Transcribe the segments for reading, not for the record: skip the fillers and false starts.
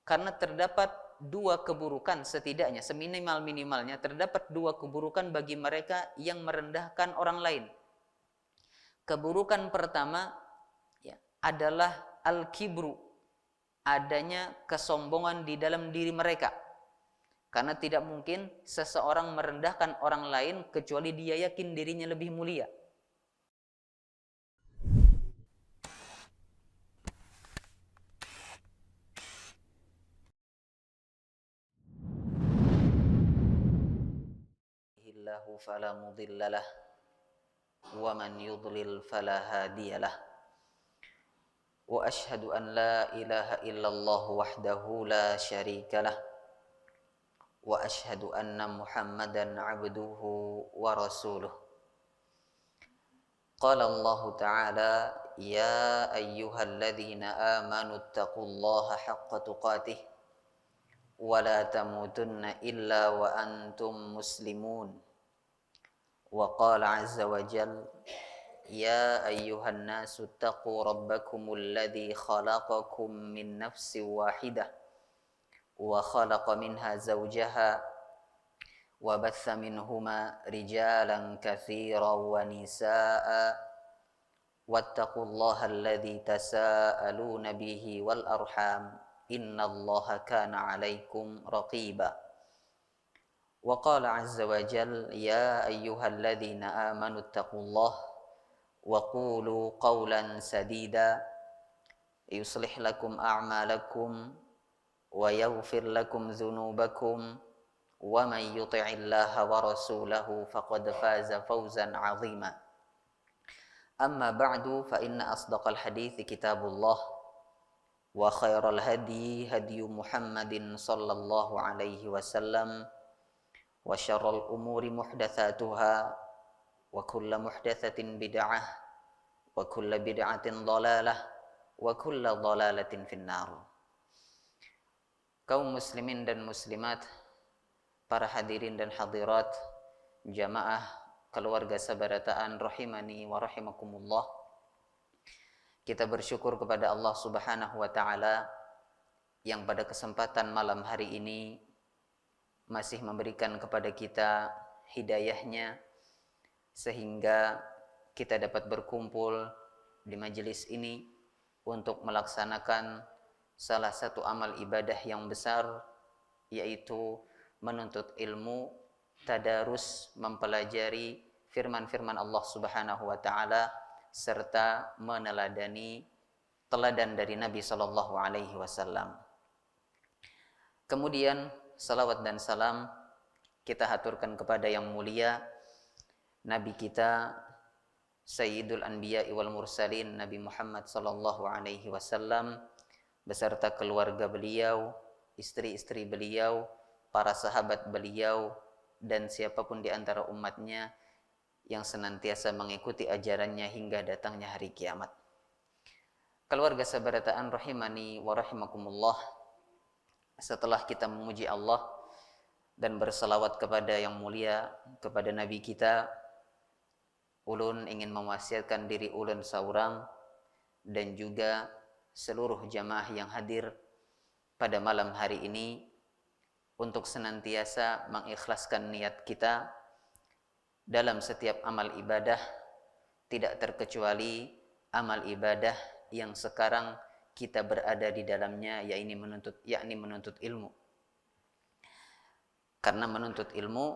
karena terdapat dua keburukan setidaknya, seminimal-minimalnya terdapat dua keburukan bagi mereka yang merendahkan orang lain. Keburukan pertama ya, adalah al-kibru, adanya kesombongan di dalam diri mereka. Karena tidak mungkin seseorang merendahkan orang lain kecuali dia yakin dirinya lebih mulia. Illahu fala mudhillalah wa man yudlil fala hadiyalah. Wa ashhadu an la ilaha illallah wahdahu la syarikalah. Wa ashhadu anna Muhammadan abduhu wa rasuluh. Qala Allah Ta'ala, ya ayyuhalladzina amanu taqullaha haqqa tuqatih wa la tamutunna illa wa antum muslimun. Wa qala azza wa jalla, ya ayyuhan nasu taqu rabbakumul ladzi khalaqakum min nafsin wahidah wa khalaqa minha zawjaha wa batha minhuma rijalan katsiran wa nisaa wattaqullaha alladzi tasaaluna bihi wal arham innallaha kana 'alaikum raqiba. Wa qala azza wa jalla, ya ayyuhalladzina amanu taqullaha wa qulu qawlan sadida yuslih lakum a'malakum wa yaghfir lakum dhunubakum wa man yuti'illaha wa rasulahu faqad faza fawzan 'azima. Amma ba'du, fa inna asdaqal hadithi kitabullah wa khairal hadi hadiyu Muhammadin sallallahu alaihi wasallam wa syarrul umuri muhdatsatuha wa kullu muhdatsatin bid'ah wa kullu bid'atin dhalalah wa kullu dhalalatin finnar. Kaum muslimin dan muslimat, para hadirin dan hadirat, jamaah keluarga Sabarataan rahimani wa rahimakumullah. Kita bersyukur kepada Allah Subhanahu wa taala yang pada kesempatan malam hari ini masih memberikan kepada kita hidayahnya sehingga kita dapat berkumpul di majelis ini untuk melaksanakan salah satu amal ibadah yang besar, yaitu menuntut ilmu, tadarus, mempelajari firman-firman Allah Subhanahu wa taala serta meneladani teladan dari Nabi sallallahu alaihi wasallam. Kemudian salawat dan salam kita haturkan kepada yang mulia Nabi kita Sayyidul Anbiya wal Mursalin, Nabi Muhammad sallallahu alaihi wasallam beserta keluarga beliau, istri-istri beliau, para sahabat beliau, dan siapapun di antara umatnya yang senantiasa mengikuti ajarannya hingga datangnya hari kiamat. Keluarga Sabarataan rahimani wa rahimakumullah, setelah kita memuji Allah dan berselawat kepada yang mulia, kepada Nabi kita, ulun ingin mewasiatkan diri ulun saurang dan juga seluruh jamaah yang hadir pada malam hari ini untuk senantiasa mengikhlaskan niat kita dalam setiap amal ibadah, tidak terkecuali amal ibadah yang sekarang kita berada di dalamnya, yakni menuntut ilmu. Karena menuntut ilmu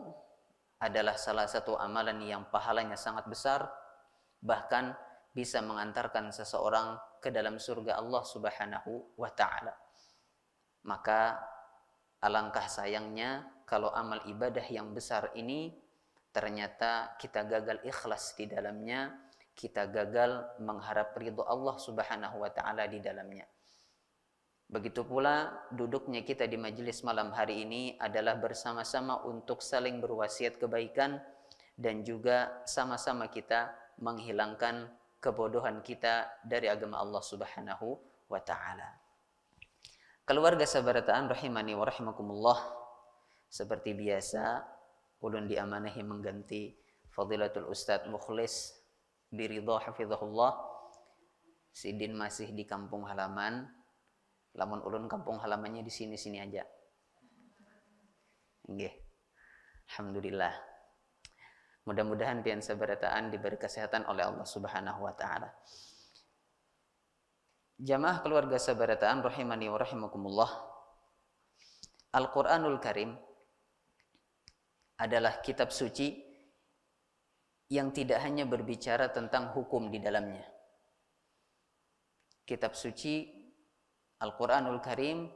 adalah salah satu amalan yang pahalanya sangat besar, bahkan bisa mengantarkan seseorang ke dalam surga Allah Subhanahu wa taala. Maka alangkah sayangnya kalau amal ibadah yang besar ini ternyata kita gagal ikhlas di dalamnya, kita gagal mengharap ridho Allah Subhanahu wa taala di dalamnya. Begitu pula duduknya kita di majelis malam hari ini adalah bersama-sama untuk saling berwasiat kebaikan dan juga sama-sama kita menghilangkan kebodohan kita dari agama Allah Subhanahu wa taala. Keluarga Sabarataan rahimani wa rahimakumullah, seperti biasa ulun diamanahi mengganti Fadilatul Ustadz Mukhlis biridha hafizahullah. Sidin masih di kampung halaman Lamun ulun kampung halamannya di sini-sini aja. Nggih. Alhamdulillah. Mudah-mudahan pian sabarataan diberi kesehatan oleh Allah Subhanahu wa taala. Jamaah keluarga sabarataan rahimani wa rahimakumullah. Al-Qur'anul Karim adalah kitab suci yang tidak hanya berbicara tentang hukum di dalamnya. Kitab suci Al-Quranul Karim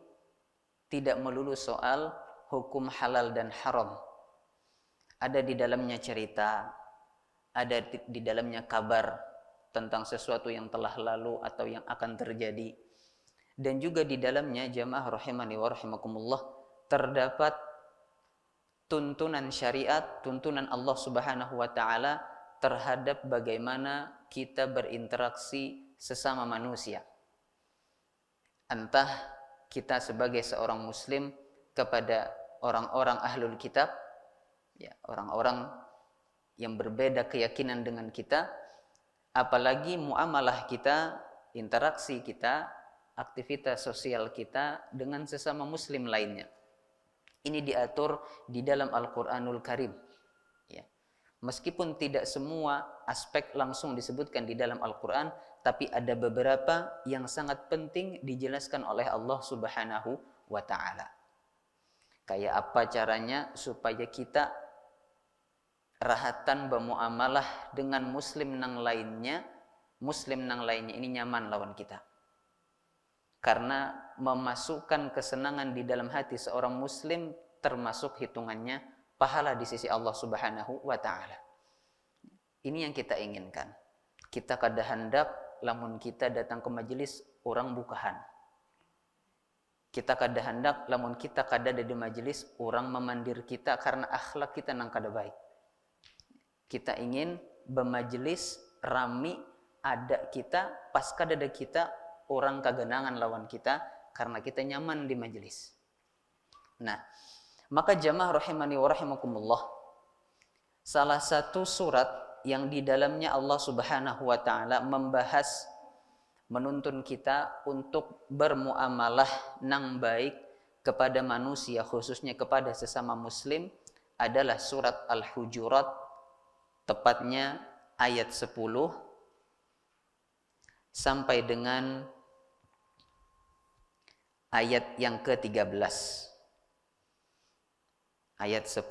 tidak melulu soal hukum halal dan haram. Ada di dalamnya cerita, ada di dalamnya kabar tentang sesuatu yang telah lalu atau yang akan terjadi. Dan juga di dalamnya, jamaah rahimani wa rahimakumullah, terdapat tuntunan syariat, tuntunan Allah Subhanahu wa taala terhadap bagaimana kita berinteraksi sesama manusia. Entah kita sebagai seorang muslim kepada orang-orang ahlul kitab, ya, orang-orang yang berbeda keyakinan dengan kita, apalagi muamalah kita, interaksi kita, aktivitas sosial kita dengan sesama muslim lainnya. Ini diatur di dalam Al-Qur'anul Karim. Ya. Meskipun tidak semua aspek langsung disebutkan di dalam Al-Qur'an, tapi ada beberapa yang sangat penting dijelaskan oleh Allah Subhanahu wa taala. Kayak apa caranya supaya kita rahatan bermuamalah dengan muslim nang lainnya ini nyaman lawan kita. Karena memasukkan kesenangan di dalam hati seorang muslim termasuk hitungannya pahala di sisi Allah Subhanahu wa taala. Ini yang kita inginkan. Kita kada hendak lamun kita datang ke majelis orang bukahan. Kita kada hendak lamun kita kada ada di majelis orang memandir kita karena akhlak kita nang kada baik. Kita ingin bermajelis rami ada kita, pas kada ada kita orang kagenangan lawan kita karena kita nyaman di majelis. Nah, maka jamaah rahimani wa rahimakumullah, salah satu surat yang di dalamnya Allah Subhanahu wa taala membahas menuntun kita untuk bermuamalah nang baik kepada manusia, khususnya kepada sesama muslim, adalah surat Al-Hujurat, tepatnya ayat 10 sampai dengan ayat yang ke-13. Ayat 10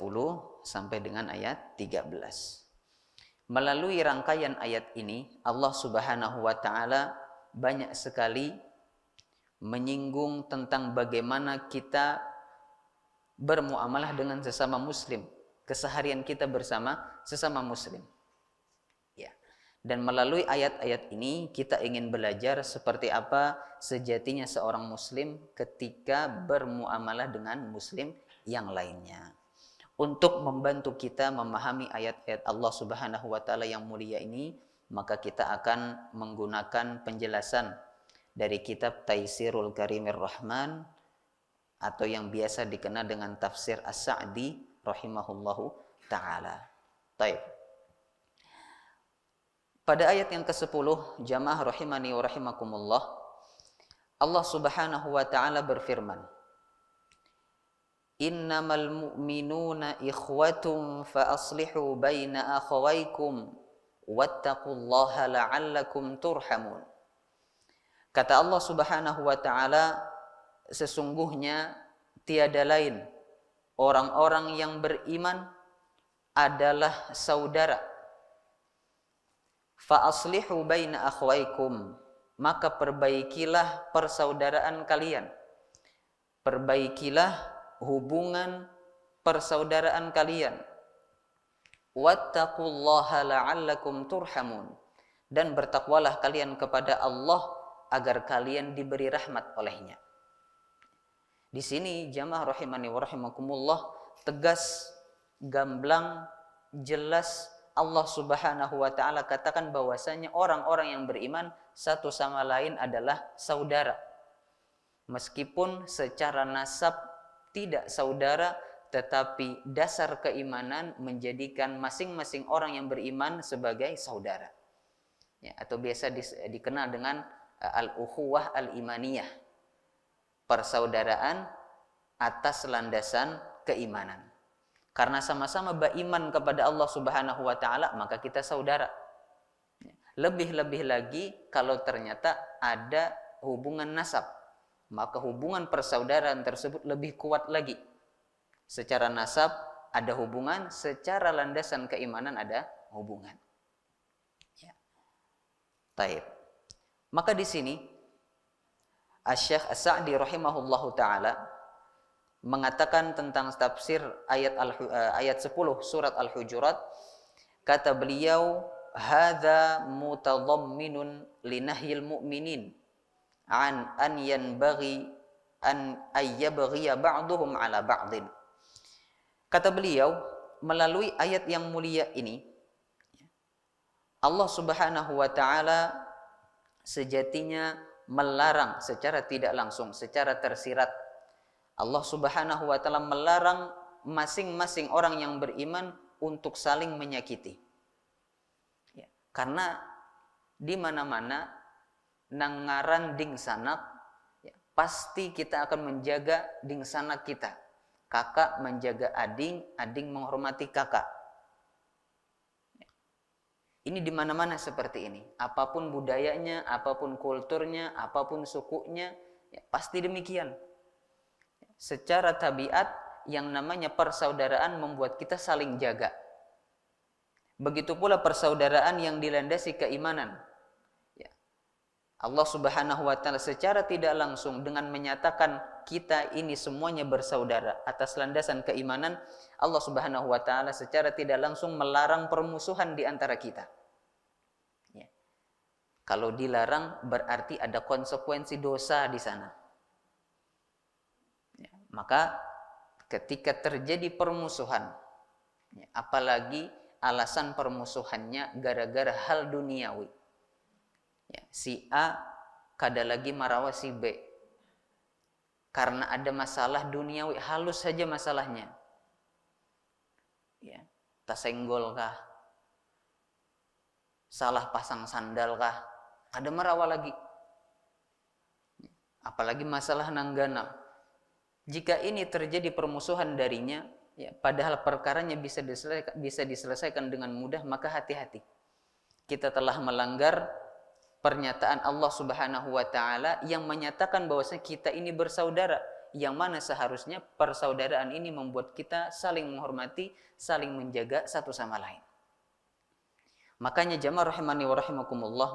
sampai dengan ayat 13. Melalui rangkaian ayat ini, Allah Subhanahu wa taala banyak sekali menyinggung tentang bagaimana kita bermuamalah dengan sesama muslim, keseharian kita bersama sesama muslim. Ya. Dan melalui ayat-ayat ini kita ingin belajar seperti apa sejatinya seorang muslim ketika bermuamalah dengan muslim yang lainnya. Untuk membantu kita memahami ayat-ayat Allah Subhanahu wa taala yang mulia ini, maka kita akan menggunakan penjelasan dari kitab Taisirul Karimir Rahman atau yang biasa dikenal dengan tafsir As-Sa'di rahimahullahu taala. Baik. Pada ayat yang ke-10, jamaah rahimani wa rahimakumullah, Allah Subhanahu wa taala berfirman, Innamal mu'minuna ikhwatum fa aslihu baina akhawaykum wattaqullaha la'allakum turhamun. Kata Allah Subhanahu wa taala, sesungguhnya tiada lain orang-orang yang beriman adalah saudara. Fa aslihu baina akhawaykum, maka perbaikilah persaudaraan kalian. Perbaikilah hubungan persaudaraan kalian. Wattaqullaha la'allakum turhamun, dan bertakwalah kalian kepada Allah agar kalian diberi rahmat olehnya. Di sini jamaah rahimani wa rahimakumullah, tegas, gamblang, jelas Allah Subhanahu wa taala katakan bahwasanya orang-orang yang beriman satu sama lain adalah saudara. Meskipun secara nasab tidak saudara, tetapi dasar keimanan menjadikan masing-masing orang yang beriman sebagai saudara. Ya, atau biasa dikenal dengan al-ukhuwah al-imaniyah. persaudaraan atas landasan keimanan. Karena sama-sama beriman kepada Allah Subhanahu wa taala, maka kita saudara. Lebih-lebih lagi kalau ternyata ada hubungan nasab, maka hubungan persaudaraan tersebut lebih kuat lagi. Secara nasab ada hubungan, secara landasan keimanan ada hubungan. Ya. Taib. Maka di sini Asy-Syaikh As-Sa'di rahimahullahu taala mengatakan tentang tafsir ayat 10 surat Al-Hujurat, kata beliau, hadza mutadhamminun linahyil mu'minin an yanbaghi an ayyabghiya ba'duhum ala ba'din. Kata beliau, melalui ayat yang mulia ini Allah Subhanahu wa taala sejatinya melarang secara tidak langsung, secara tersirat. Allah Subhanahu wa taala melarang masing-masing orang yang beriman untuk saling menyakiti. Ya, karena di mana-mana nangaran ding sanak, ya, pasti kita akan menjaga ding sanak kita. Kakak menjaga ading, ading menghormati kakak. Ini di mana-mana seperti ini. Apapun budayanya, apapun kulturnya, apapun sukunya, ya, pasti demikian. Secara tabiat yang namanya persaudaraan membuat kita saling jaga. Begitu pula persaudaraan yang dilandasi keimanan. Ya. Allah Subhanahu wa taala secara tidak langsung dengan menyatakan kita ini semuanya bersaudara atas landasan keimanan, Allah Subhanahu wa taala secara tidak langsung melarang permusuhan di antara kita. Ya. Kalau dilarang berarti ada konsekuensi dosa di sana. Ya. Maka ketika terjadi permusuhan, ya, apalagi alasan permusuhannya gara-gara hal duniawi. Ya, si A kada lagi marawa si B. Karena ada masalah duniawi, halus saja masalahnya. Ya, tersenggol kah? Salah pasang sandal kah? Ada marawa lagi. Apalagi masalah nanggana. Jika ini terjadi permusuhan darinya, ya, padahal perkaranya bisa diselesaikan dengan mudah, maka hati-hati. Kita telah melanggar pernyataan Allah Subhanahu wa taala yang menyatakan bahwasanya kita ini bersaudara, yang mana seharusnya persaudaraan ini membuat kita saling menghormati, saling menjaga satu sama lain. Makanya jamaah rahimani wa rahimakumullah,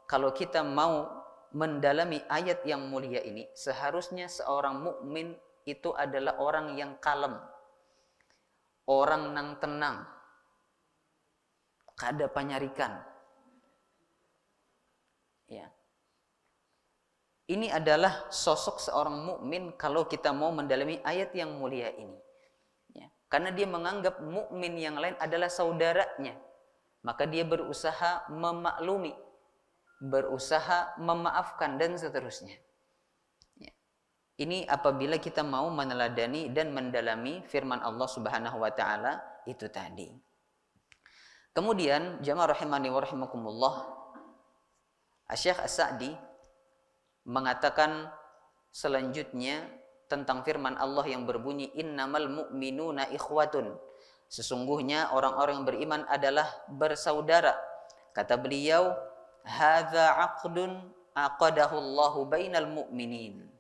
kalau kita mau mendalami ayat yang mulia ini, seharusnya seorang mukmin itu adalah orang yang kalem, orang nang tenang, kada panyarikan. Ya. Ini adalah sosok seorang mukmin kalau kita mau mendalami ayat yang mulia ini. Ya. Karena dia menganggap mukmin yang lain adalah saudaranya, maka dia berusaha memaklumi, berusaha memaafkan dan seterusnya. Ya. Ini apabila kita mau meneladani dan mendalami firman Allah Subhanahu wa taala itu tadi. Kemudian jamaah rahimani wa rahimakumullah, Asy-Syaikh As-Sa'di mengatakan selanjutnya tentang firman Allah yang berbunyi innamal mu'minuna ikhwatun. Sesungguhnya orang-orang yang beriman adalah bersaudara. Kata beliau, hadza 'aqdun aqadahu Allahu bainal mu'minin.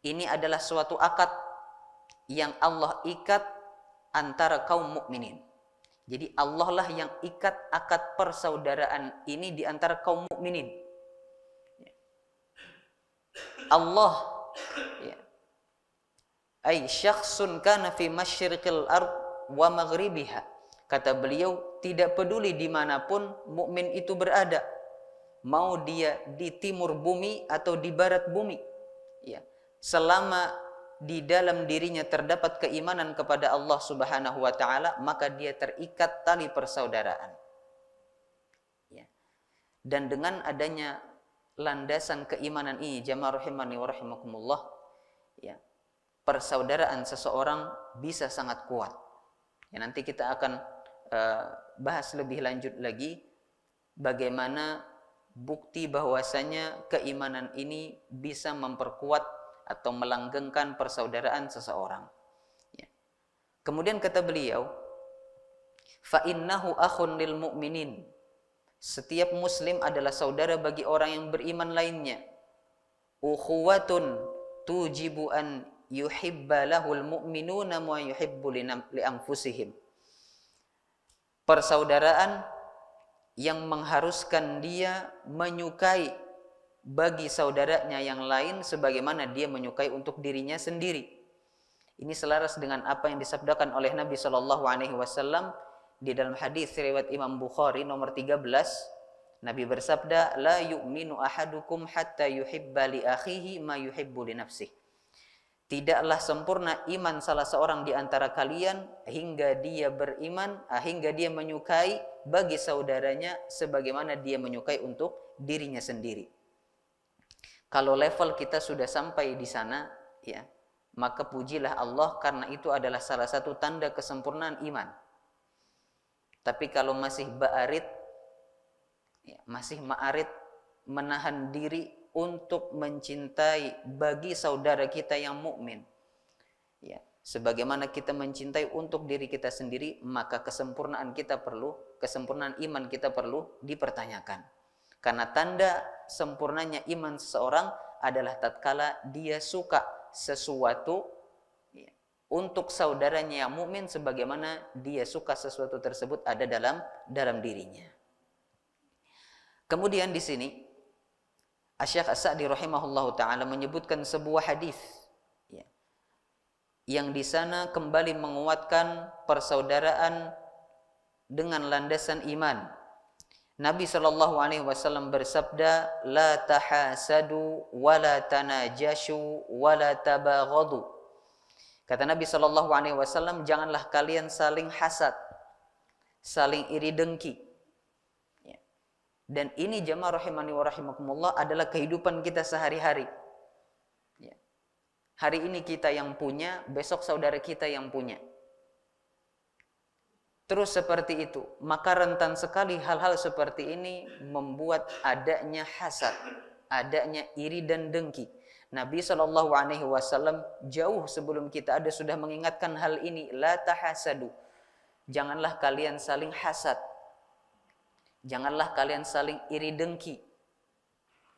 Ini adalah suatu akad yang Allah ikat antara kaum mukminin. Jadi Allah lah yang ikat akad persaudaraan ini di antara kaum mukminin. Allah, ya, ay syakhsun kana fi masyriqil ard wa maghribiha. Kata beliau, tidak peduli dimanapun mukmin itu berada, mau dia di timur bumi atau di barat bumi, ya, selama di dalam dirinya terdapat keimanan kepada Allah Subhanahu wa taala, maka dia terikat tali persaudaraan. Ya. Dan dengan adanya landasan keimanan ini, jamaah rahimani wa rahimakumullah, ya, persaudaraan seseorang bisa sangat kuat. Ya, nanti kita akan bahas lebih lanjut lagi bagaimana bukti bahwasanya keimanan ini bisa memperkuat atau melanggengkan persaudaraan seseorang. Ya. Kemudian kata beliau, fa innahu akhun lil mu'minin. Setiap muslim adalah saudara bagi orang yang beriman lainnya. Ukhuwatun tujibu an yuhibba lahul mu'minuna ma yuhibbu li anfusihim. Persaudaraan yang mengharuskan dia menyukai bagi saudaranya yang lain sebagaimana dia menyukai untuk dirinya sendiri. Ini selaras dengan apa yang disabdakan oleh Nabi SAW di dalam hadis riwayat Imam Bukhari nomor 13. Nabi bersabda, la yu'minu ahadukum hatta yuhibba li akhihi ma yuhibbu li nafsihi. Tidaklah sempurna iman salah seorang di antara kalian hingga dia beriman, hingga dia menyukai bagi saudaranya sebagaimana dia menyukai untuk dirinya sendiri. Kalau level kita sudah sampai di sana, ya, maka pujilah Allah karena itu adalah salah satu tanda kesempurnaan iman. Tapi kalau masih ba'arid, ya, masih ma'arid, menahan diri untuk mencintai bagi saudara kita yang mukmin, ya, sebagaimana kita mencintai untuk diri kita sendiri, maka kesempurnaan iman kita perlu dipertanyakan. Karena tanda sempurnanya iman seseorang adalah tatkala dia suka sesuatu, ya, untuk saudaranya yang mukmin sebagaimana dia suka sesuatu tersebut ada dalam dirinya. Kemudian di sini Asy-Syaikh As-Sa'di rahimahullahu taala menyebutkan sebuah hadis, ya, yang di sana kembali menguatkan persaudaraan dengan landasan iman. Nabi SAW bersabda, la tahasadu wa la tanajashu wa la tabaghadu. Kata Nabi SAW, janganlah kalian saling hasad, saling iri dengki. Dan ini jamaah rahimani wa rahimakumullah adalah kehidupan kita sehari-hari. Ya. Hari ini kita yang punya, besok saudara kita yang punya. Terus seperti itu. Maka rentan sekali hal-hal seperti ini membuat adanya hasad, adanya iri dan dengki. Nabi SAW jauh sebelum kita ada sudah mengingatkan hal ini. La tahasadu. Janganlah kalian saling hasad. Janganlah kalian saling iri dengki,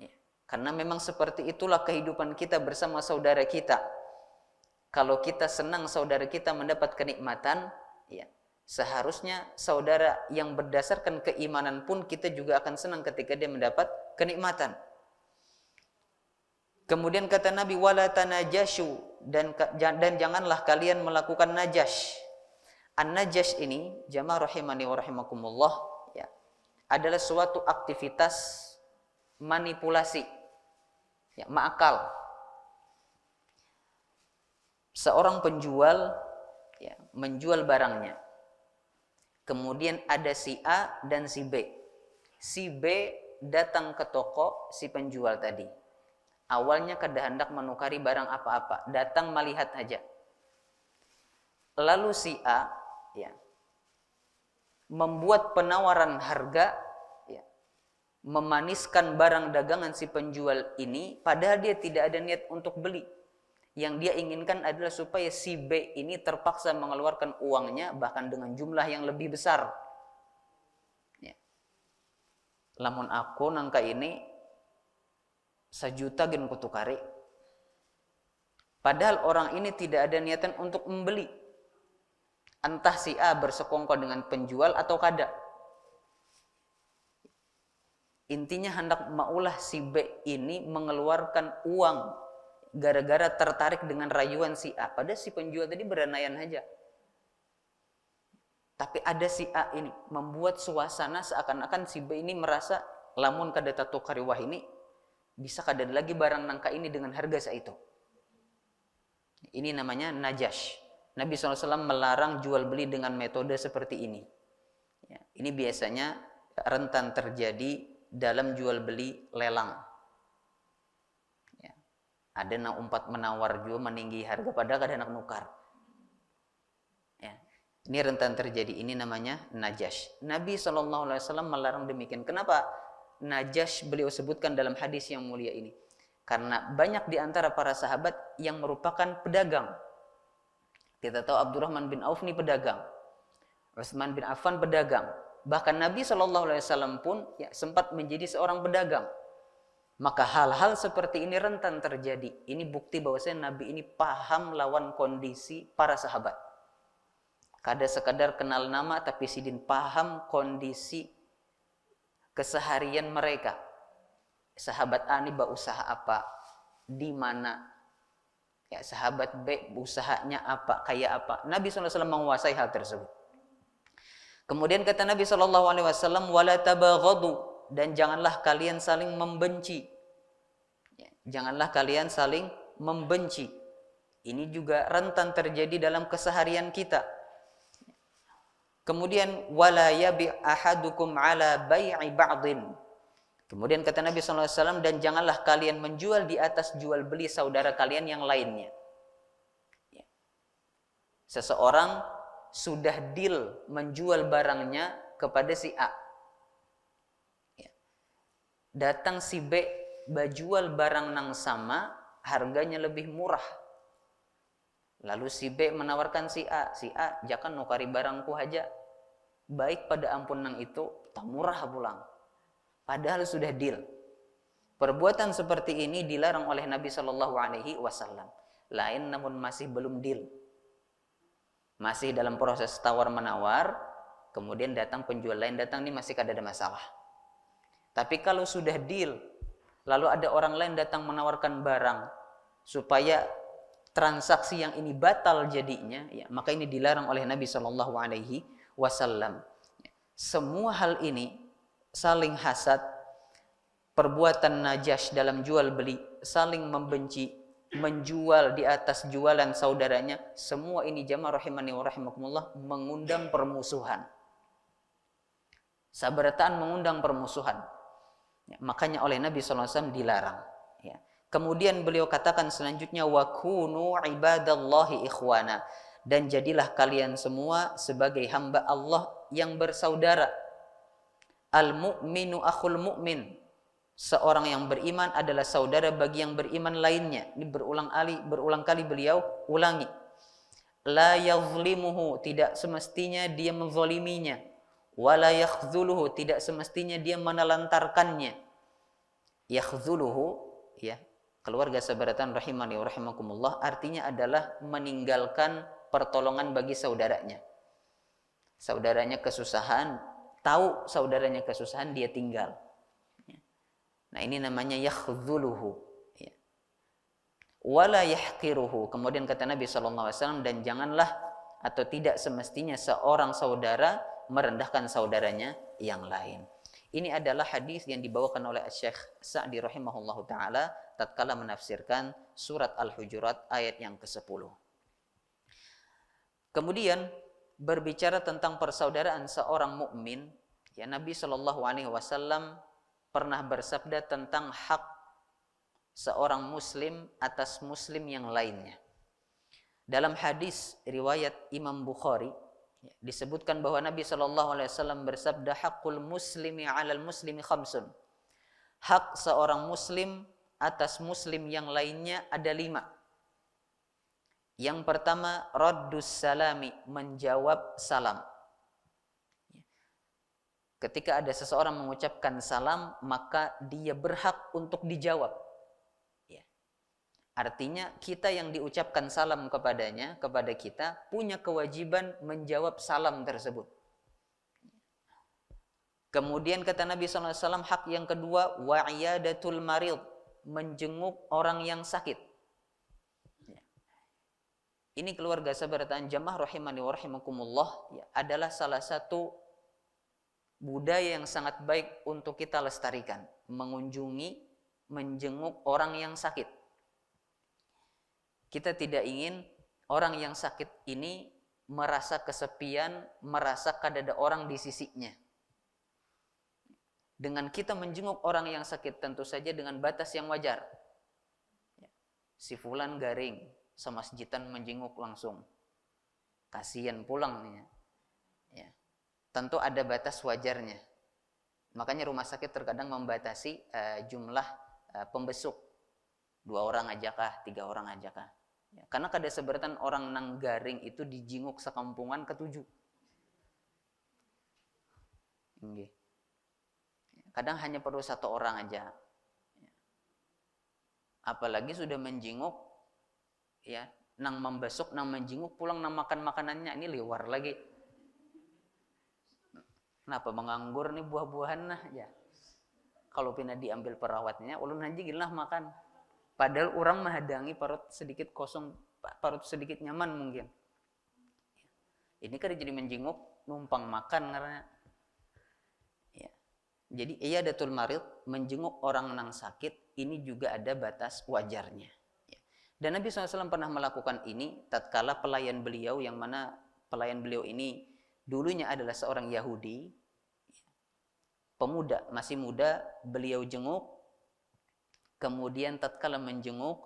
ya, karena memang seperti itulah kehidupan kita bersama saudara kita. Kalau kita senang saudara kita mendapat kenikmatan, ya, seharusnya saudara yang berdasarkan keimanan pun kita juga akan senang ketika dia mendapat kenikmatan. Kemudian kata Nabi, wala tanajashu, dan janganlah kalian melakukan najash. An-najash ini jamaah rahimani wa rahimakumullah, adalah suatu aktivitas manipulasi, ya, ma'akal. Seorang penjual, ya, menjual barangnya. Kemudian ada si A dan si B. Si B datang ke toko si penjual tadi. Awalnya kada hendak menukari barang apa-apa, datang melihat aja. Lalu si A, ya, membuat penawaran harga, ya, memaniskan barang dagangan si penjual ini, padahal dia tidak ada niat untuk beli. Yang dia inginkan adalah supaya si B ini terpaksa mengeluarkan uangnya bahkan dengan jumlah yang lebih besar. Ya. Lamun aku nangka ini 1 juta gen kutukari. Padahal orang ini tidak ada niatan untuk membeli. Entah si A bersekongkol dengan penjual atau kada. Intinya hendak maulah si B ini mengeluarkan uang gara-gara tertarik dengan rayuan si A. Padahal si penjual tadi beranaian aja. Tapi ada si A ini membuat suasana seakan-akan si B ini merasa lamun kada tatukari wah ini bisa kada lagi barang nangka ini dengan harga saitu. Ini namanya najash. Nabi SAW melarang jual beli dengan metode seperti ini. Ya, ini biasanya rentan terjadi dalam jual beli lelang. Ya, ada yang umpat menawar jual meninggi harga padahal ada nak nukar. Ya, ini rentan terjadi. Ini namanya najash. Nabi SAW melarang demikian. Kenapa najash beliau sebutkan dalam hadis yang mulia ini? Karena banyak di antara para sahabat yang merupakan pedagang. Kita tahu Abdurrahman bin Auf ini pedagang, Utsman bin Affan pedagang. Bahkan Nabi SAW pun ya, sempat menjadi seorang pedagang. Maka hal-hal seperti ini rentan terjadi. Ini bukti bahwasanya Nabi ini paham lawan kondisi para sahabat. Kada sekadar kenal nama, tapi sidin paham kondisi keseharian mereka. Sahabat A ini berusaha apa, di mana, ya, sahabat B usahanya apa, kayak apa. Nabi SAW menguasai hal tersebut. Kemudian kata Nabi SAW, wala tabaghadu, dan janganlah kalian saling membenci. Ya, janganlah kalian saling membenci. Ini juga rentan terjadi dalam keseharian kita. Kemudian wala yabi ahadukum ala bai'i ba'din. Kemudian kata Nabi SAW, dan janganlah kalian menjual di atas jual beli saudara kalian yang lainnya. Ya. Seseorang sudah deal menjual barangnya kepada si A. Ya. Datang si B, bajual barang nang sama, harganya lebih murah. Lalu si B menawarkan si A, jangan nukari barangku aja. Baik pada ampun nang itu, tak murah pulang. Padahal sudah deal. Perbuatan seperti ini dilarang oleh Nabi SAW. Lain namun masih belum deal. Masih dalam proses tawar-menawar, kemudian datang penjual lain datang, ini masih kada ada masalah. Tapi kalau sudah deal, lalu ada orang lain datang menawarkan barang, supaya transaksi yang ini batal jadinya, ya, maka ini dilarang oleh Nabi SAW. Semua hal ini, saling hasad, perbuatan najas dalam jual beli, saling membenci, menjual di atas jualan saudaranya, semua ini jamaah rahimani wa rahimakumullah mengundang permusuhan. Sabarataan mengundang permusuhan. Ya, makanya oleh Nabi SAW dilarang. Ya. Kemudian beliau katakan selanjutnya, wa kunu ibadallahi ikhwana, dan jadilah kalian semua sebagai hamba Allah yang bersaudara. Al mu'minu akhul mu'min. Seorang yang beriman adalah saudara bagi yang beriman lainnya. Ini berulang kali beliau ulangi. La yazlimuhu, tidak semestinya dia menzaliminya. Wa la yakhzuluhu, tidak semestinya dia menelantarkannya. Yakhzuluhu, ya, keluarga sabaratan rahimani wa rahimakumullah, artinya adalah meninggalkan pertolongan bagi saudaranya. Saudaranya kesusahan, tahu saudaranya kesusahan, dia tinggal. Nah, ini namanya yakhzuluhu. Ya. Wala yahqiruhu. Kemudian kata Nabi SAW, dan janganlah atau tidak semestinya seorang saudara merendahkan saudaranya yang lain. Ini adalah hadis yang dibawakan oleh Syekh Sa'di rahimahullahu taala tatkala menafsirkan surat Al-Hujurat ayat yang ke-10. Kemudian berbicara tentang persaudaraan seorang mukmin, ya, Nabi SAW pernah bersabda tentang hak seorang muslim atas muslim yang lainnya. Dalam hadis riwayat Imam Bukhari disebutkan bahwa Nabi SAW bersabda, haqqul muslimi 'alal muslimi khamsun. Hak seorang muslim atas muslim yang lainnya ada 5. Yang pertama, raddus salami, menjawab salam. Ketika ada seseorang mengucapkan salam, maka dia berhak untuk dijawab. Ya. Artinya kita yang diucapkan salam kepadanya, kepada kita, punya kewajiban menjawab salam tersebut. Kemudian kata Nabi SAW, hak yang kedua, wa'iyadatul marid, menjenguk orang yang sakit. Ya. Ini keluarga sabaratan jamaah rahimani wa rahimakumullah, ya, adalah salah satu budaya yang sangat baik untuk kita lestarikan, mengunjungi, menjenguk orang yang sakit. Kita tidak ingin orang yang sakit ini merasa kesepian, merasa kada ada orang di sisinya. Dengan kita menjenguk orang yang sakit, tentu saja dengan batas yang wajar. Si fulan garing, semasjidan menjenguk langsung, kasihan pulangnya. Ya. Tentu ada batas wajarnya. Makanya rumah sakit terkadang membatasi jumlah pembesuk. 2 orang aja kah, 3 orang aja kah? Ya, karena kada seberatan orang nang garing itu dijinguk sekampungan ke-7. Nggih. Kadang hanya perlu 1 orang aja. Apalagi sudah menjinguk, ya, nang membesuk, nang menjinguk, pulang nang makan makanannya, ini liwar lagi. Kenapa menganggur nih buah-buahan nah ya? Kalau pina diambil perawatnya, ulun haji gilah makan. Padahal orang menghadangi perut sedikit kosong, perut sedikit nyaman mungkin. Ini kan jadi menjinguk, numpang makan karena. Ya. Jadi iyadatul marid, menjenguk orang nang sakit, ini juga ada batas wajarnya. Ya. Dan Nabi SAW pernah melakukan ini tatkala pelayan beliau, yang mana pelayan beliau ini dulunya adalah seorang Yahudi, pemuda, masih muda, beliau jenguk. Kemudian tatkala menjenguk,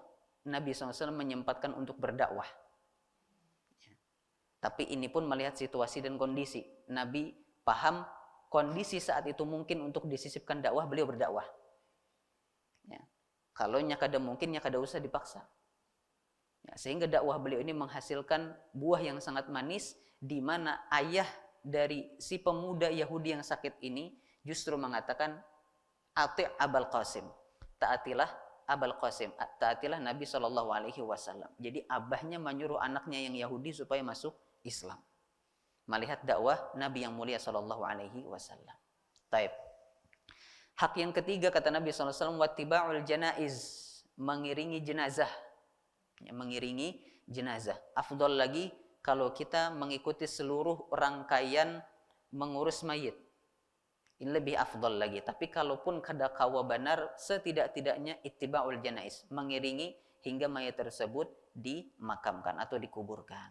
Nabi SAW menyempatkan untuk berdakwah. Ya. Tapi ini pun melihat situasi dan kondisi. Nabi paham kondisi saat itu mungkin untuk disisipkan dakwah, beliau berdakwah. Ya. Kalau nyakada mungkin, nyakada usah dipaksa. Ya, sehingga dakwah beliau ini menghasilkan buah yang sangat manis, di mana ayah dari si pemuda Yahudi yang sakit ini justru mengatakan, ati' Abul Qasim, taatilah Abul Qasim, taatilah Nabi SAW. Jadi abahnya menyuruh anaknya yang Yahudi supaya masuk Islam, melihat dakwah Nabi yang mulia SAW. Taib. Hak yang ketiga kata Nabi SAW, wattiba'ul janaiz, mengiringi jenazah. Ya, mengiringi jenazah. Afdal lagi kalau kita mengikuti seluruh rangkaian mengurus mayit. Ini lebih afdal lagi. Tapi kalaupun kada kawa benar, setidak-tidaknya ittiba'ul janaiz, mengiringi hingga mayat tersebut dimakamkan atau dikuburkan.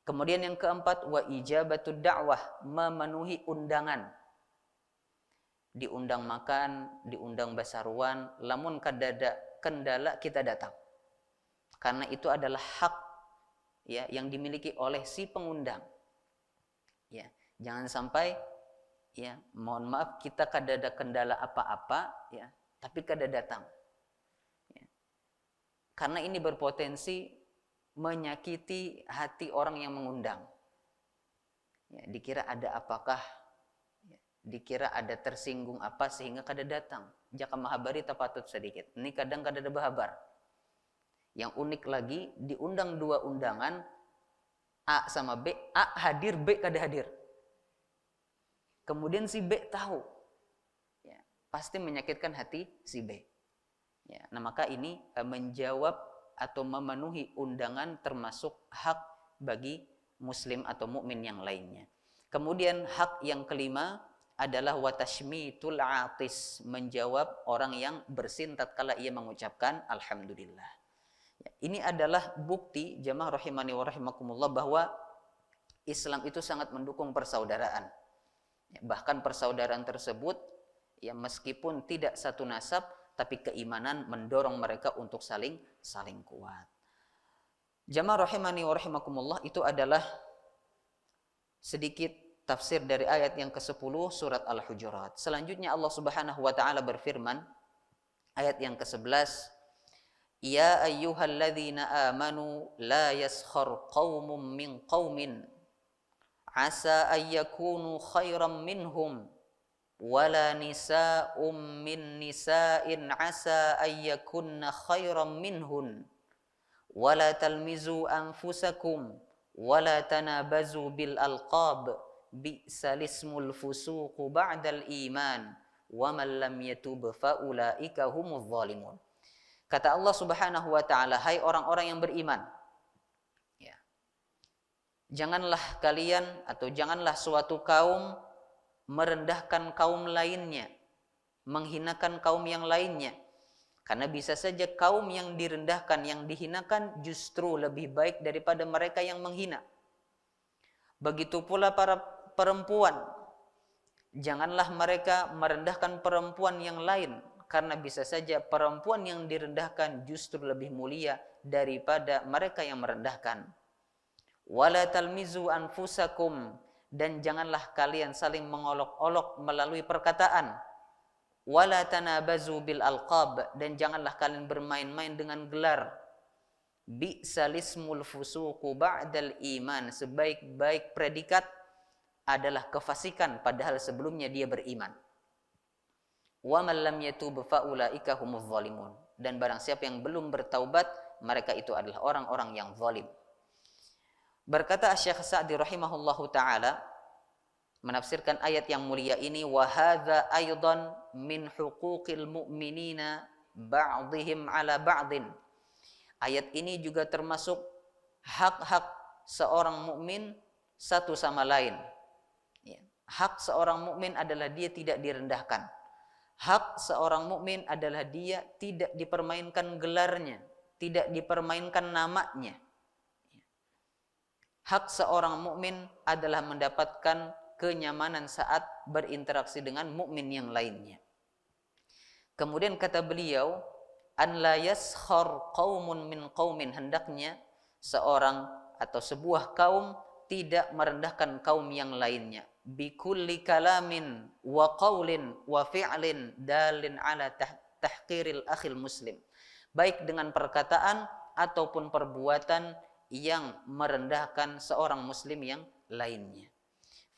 Kemudian yang keempat, wa ijabatud da'wah, memenuhi undangan. Diundang makan, diundang basaruan, lamun kadada kendala kita datang. Karena itu adalah hak, ya, yang dimiliki oleh si pengundang. Ya, jangan sampai, ya, mohon maaf, kita kadada kendala apa-apa, ya, tapi kada datang. Ya. Karena ini berpotensi menyakiti hati orang yang mengundang. Ya, dikira ada apakah, ya, dikira ada tersinggung apa sehingga kada datang. Jaka mahabari tapatut sedikit. Ini kadang kada ada bahabar. Yang unik lagi, diundang 2 undangan, A sama B, A hadir, B kada hadir. Kemudian si B tahu, ya, pasti menyakitkan hati si B. Ya, nah maka ini menjawab atau memenuhi undangan termasuk hak bagi muslim atau mukmin yang lainnya. Kemudian hak yang kelima adalah watashmitul atis, menjawab orang yang bersin tatkala ia mengucapkan alhamdulillah. Ya, ini adalah bukti jamaah rahimani wa rahimakumullah bahwa Islam itu sangat mendukung persaudaraan. Bahkan persaudaraan tersebut, ya, meskipun tidak satu nasab, tapi keimanan mendorong mereka untuk saling kuat. Jamaah rahimani wa rahimakumullah, itu adalah sedikit tafsir dari ayat yang ke-10 surat Al-Hujurat. Selanjutnya Allah Subhanahu wa taala berfirman, ayat yang ke-11, ya ayyuhalladzina amanu la yaskhar qaumun min qaumin asa ayyakunu khairan minhum wala nisa'um min nisa'in asa ayyakunna khairan minhun wala talmizu anfusakum wala tanabazu bil alqab bi'sal ismul fusuqu ba'dal iman wa man lam yatub fa ulaika humudz zalimun. Kata Allah Subhanahu wa taala, hai orang-orang yang beriman, janganlah kalian atau janganlah suatu kaum merendahkan kaum lainnya, menghinakan kaum yang lainnya. Karena bisa saja kaum yang direndahkan, yang dihinakan justru lebih baik daripada mereka yang menghina. Begitu pula para perempuan, janganlah mereka merendahkan perempuan yang lain, karena bisa saja perempuan yang direndahkan justru lebih mulia daripada mereka yang merendahkan. Wala talmizu anfusakum, dan janganlah kalian saling mengolok-olok melalui perkataan. Wala tanabazu bil alqab, dan janganlah kalian bermain-main dengan gelar. Bi'salismul fusuqu ba'dal iman, sebaik-baik predikat adalah kefasikan padahal sebelumnya dia beriman. Wa man lam yatub fa ulaika humuz zalimun, dan barang siapa yang belum bertaubat, mereka itu adalah orang-orang yang zalim. Berkata Syekh Sa'di rahimahullahu taala menafsirkan ayat yang mulia ini, wa hadza aidan min huquqil mu'minina ba'dihim 'ala ba'din. Ayat ini juga termasuk hak-hak seorang mukmin satu sama lain. Hak seorang mukmin adalah dia tidak direndahkan. Hak seorang mukmin adalah dia tidak dipermainkan gelarnya, tidak dipermainkan namanya. Hak seorang mukmin adalah mendapatkan kenyamanan saat berinteraksi dengan mukmin yang lainnya. Kemudian kata beliau, an la yaskhar qaumun min qaumin, hendaknya seorang atau sebuah kaum tidak merendahkan kaum yang lainnya. Bi kulli kalamin wa qaulin wa fi'lin dalin ala tahqiril akhil muslim. Baik dengan perkataan ataupun perbuatan yang merendahkan seorang muslim yang lainnya.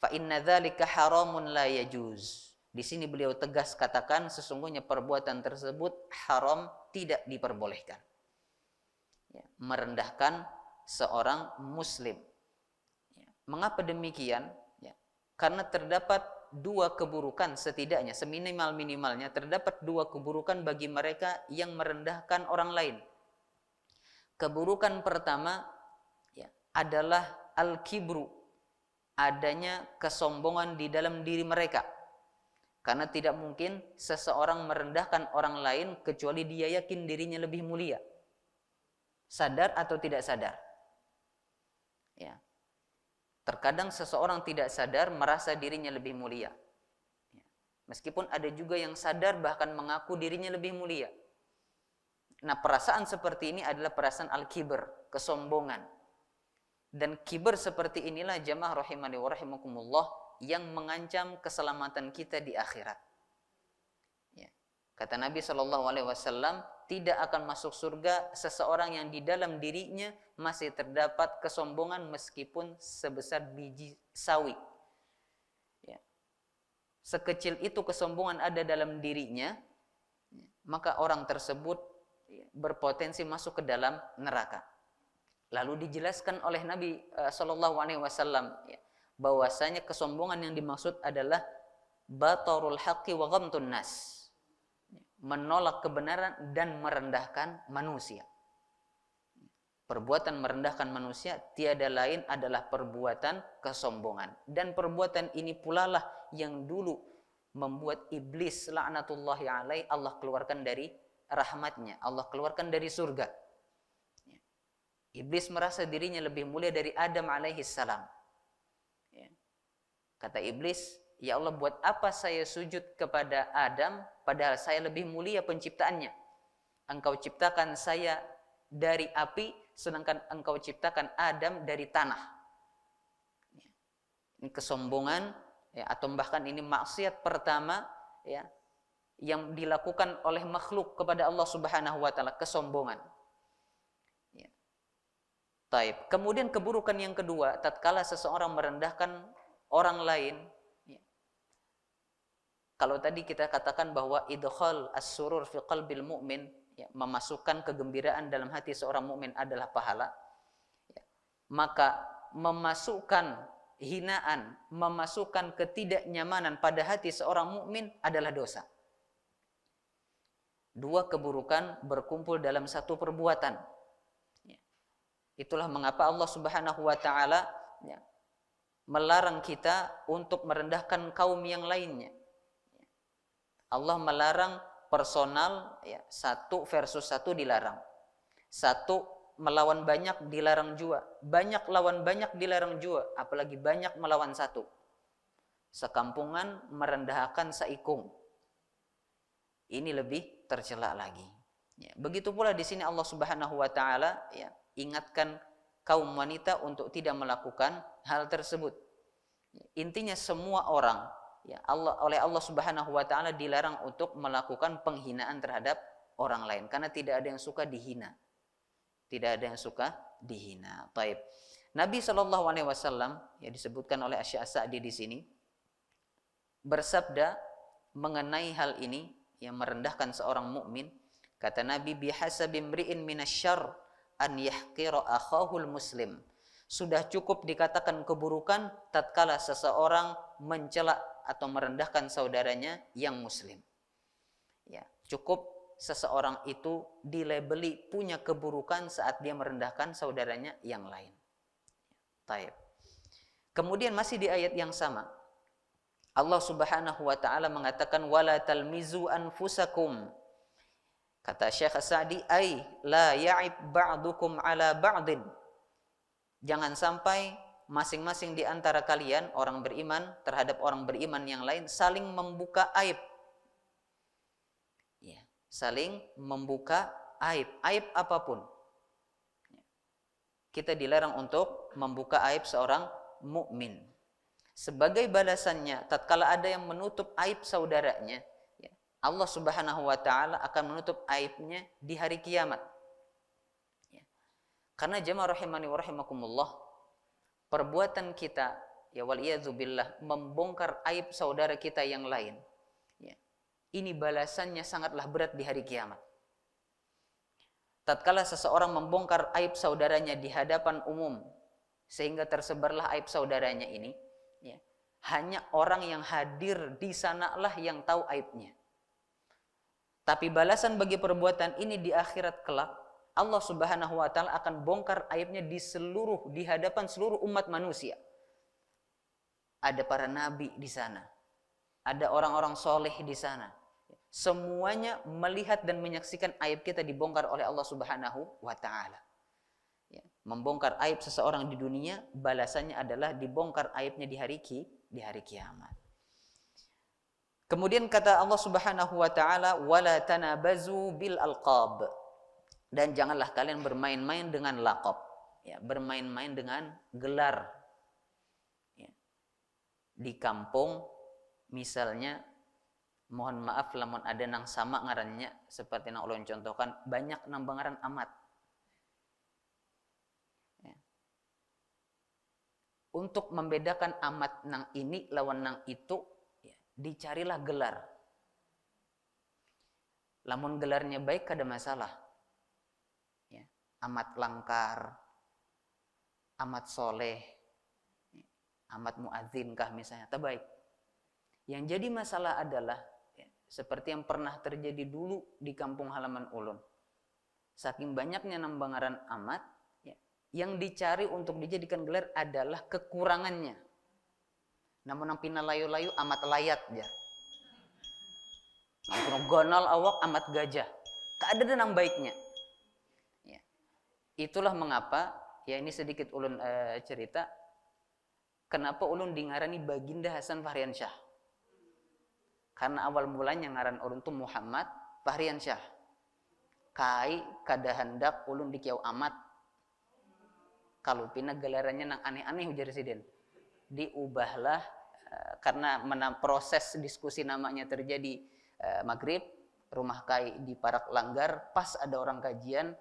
Fa inna dzalika haramun la yajuz. Di sini beliau tegas katakan sesungguhnya perbuatan tersebut haram, tidak diperbolehkan. Merendahkan seorang muslim. Mengapa demikian? Karena terdapat dua keburukan setidaknya, seminimal-minimalnya terdapat dua keburukan bagi mereka yang merendahkan orang lain. Keburukan pertama adalah al-kibru, adanya kesombongan di dalam diri mereka. Karena tidak mungkin seseorang merendahkan orang lain kecuali dia yakin dirinya lebih mulia. Sadar atau tidak sadar. Ya. Terkadang seseorang tidak sadar merasa dirinya lebih mulia. Ya. Meskipun ada juga yang sadar bahkan mengaku dirinya lebih mulia. Nah, perasaan seperti ini adalah perasaan al-kibr, kesombongan. Dan kiber seperti inilah jamaah rahimani wa rahimakumullah yang mengancam keselamatan kita di akhirat. Ya. Kata Nabi SAW, tidak akan masuk surga seseorang yang di dalam dirinya masih terdapat kesombongan meskipun sebesar biji sawi. Ya. Sekecil itu kesombongan ada dalam dirinya, maka orang tersebut berpotensi masuk ke dalam neraka. Lalu dijelaskan oleh Nabi SAW bahwasanya kesombongan yang dimaksud adalah batarul haqqi wa ghamtun nas, menolak kebenaran dan merendahkan manusia. Perbuatan merendahkan manusia tiada lain adalah perbuatan kesombongan, dan perbuatan ini pula lah yang dulu membuat iblis laknatullahi alaih Allah keluarkan dari rahmatnya, Allah keluarkan dari surga. Iblis merasa dirinya lebih mulia dari Adam alaihi salam. Kata iblis, ya Allah, buat apa saya sujud kepada Adam padahal saya lebih mulia penciptaannya? Engkau ciptakan saya dari api sedangkan engkau ciptakan Adam dari tanah. Ini kesombongan atau bahkan ini maksiat pertama yang dilakukan oleh makhluk kepada Allah Subhanahu wa taala, kesombongan. Taib. Kemudian keburukan yang kedua, tatkala seseorang merendahkan orang lain. Kalau tadi kita katakan bahwa idkhal as-surur fi qalbil mu'min, memasukkan kegembiraan dalam hati seorang mukmin adalah pahala. Maka memasukkan hinaan, memasukkan ketidaknyamanan pada hati seorang mukmin adalah dosa. Dua keburukan berkumpul dalam satu perbuatan. Itulah mengapa Allah Subhanahu wa taala melarang kita untuk merendahkan kaum yang lainnya. Allah melarang personal, satu versus satu dilarang. Satu melawan banyak dilarang juga. Banyak lawan banyak dilarang juga, apalagi banyak melawan satu. Sekampungan merendahkan seikung. Ini lebih tercela lagi. Begitu pula di sini Allah Subhanahu wa taala ingatkan kaum wanita untuk tidak melakukan hal tersebut. Intinya semua orang ya oleh Allah Subhanahu wa taala dilarang untuk melakukan penghinaan terhadap orang lain karena tidak ada yang suka dihina. Tidak ada yang suka dihina. Taib. Nabi Shallallahu alaihi wasallam ya disebutkan oleh Asy-Sa'di di sini bersabda mengenai hal ini yang merendahkan seorang mukmin. Kata Nabi, bihasabi imri'in minasyarr an yahqira akhahul muslim. Sudah cukup dikatakan keburukan tatkala seseorang mencela atau merendahkan saudaranya yang muslim. Ya, cukup seseorang itu dilabeli punya keburukan saat dia merendahkan saudaranya yang lain. Taib. Kemudian masih di ayat yang sama, Allah Subhanahu wa taala mengatakan wala talmizu anfusakum. Kata Syekh As-Sa'di, ay la ya'ib ba'dukum ala ba'din. Jangan sampai masing-masing di antara kalian orang beriman terhadap orang beriman yang lain saling membuka aib. Ya, saling membuka aib, aib apapun. Kita dilarang untuk membuka aib seorang mukmin. Sebagai balasannya, tatkala ada yang menutup aib saudaranya, Allah Subhanahu wa taala akan menutup aibnya di hari kiamat. Ya. Karena jemaah rahimani wa rahimakumullah, perbuatan kita ya waliyadzubillah membongkar aib saudara kita yang lain. Ya. Ini balasannya sangatlah berat di hari kiamat. Tatkala seseorang membongkar aib saudaranya di hadapan umum sehingga tersebarlah aib saudaranya ini, ya, hanya orang yang hadir di sanalah yang tahu aibnya. Tapi balasan bagi perbuatan ini di akhirat kelak, Allah Subhanahu wa taala akan bongkar aibnya di hadapan seluruh umat manusia. Ada para nabi di sana. Ada orang-orang soleh di sana. Semuanya melihat dan menyaksikan aib kita dibongkar oleh Allah Subhanahu wa taala. Ya, membongkar aib seseorang di dunia, balasannya adalah dibongkar aibnya di hari kiamat. Kemudian kata Allah Subhanahu wa taala wala tanabazu bil alqab, dan janganlah kalian bermain-main dengan laqab, ya, bermain-main dengan gelar. Ya. Di kampung misalnya, mohon maaf lamun ada nang sama ngarannya seperti nang ulun contohkan, banyak nang ngaran Amat. Ya. Untuk membedakan Amat nang ini lawan nang itu, dicarilah gelar. Lamun gelarnya baik kada masalah. Ya, Amat Langkar, Amat Soleh, Amat Muadzin kah misalnya, terbaik. Yang jadi masalah adalah ya, seperti yang pernah terjadi dulu di kampung halaman ulun. Saking banyaknya nambangaran Amat, ya, yang dicari untuk dijadikan gelar adalah kekurangannya. Namun yang pina layu-layu Amat Layat ya. Namun gonal awak Amat Gajah. Tak ada denang baiknya. Ya. Itulah mengapa, ya ini sedikit ulun cerita, kenapa ulun dingarani Baginda Hasan Fahriansyah. Karena awal mulanya ngaran ulun tu Muhammad Fahriansyah. Kai kada hendak ulun dikiau Amat. Kalau pina gelarannya nang aneh-aneh ujar residen. Diubahlah karena proses diskusi namanya terjadi maghrib, rumah kai di Parak Langgar, pas ada orang kajian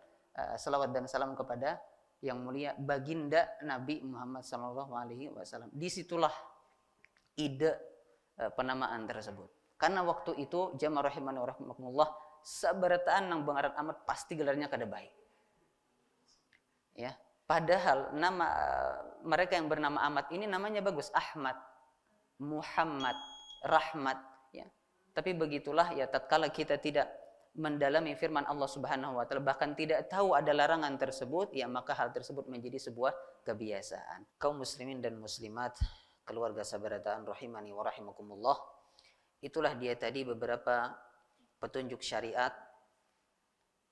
selawat dan salam kepada yang mulia Baginda Nabi Muhammad SAW. Disitulah ide penamaan tersebut. Karena waktu itu jamaah rahimani wa rahimakumullah, sabarataan nang bangaran Amat pasti gelarnya kada baik. Ya. Padahal nama mereka yang bernama Amat ini namanya bagus, Ahmad, Muhammad, Rahmat, ya. Tapi begitulah ya, tatkala kita tidak mendalami firman Allah Subhanahu wa taala, bahkan tidak tahu ada larangan tersebut, ya maka hal tersebut menjadi sebuah kebiasaan. Kaum muslimin dan muslimat, keluarga sabarataan rahimani wa rahimakumullah. Itulah dia tadi beberapa petunjuk syariat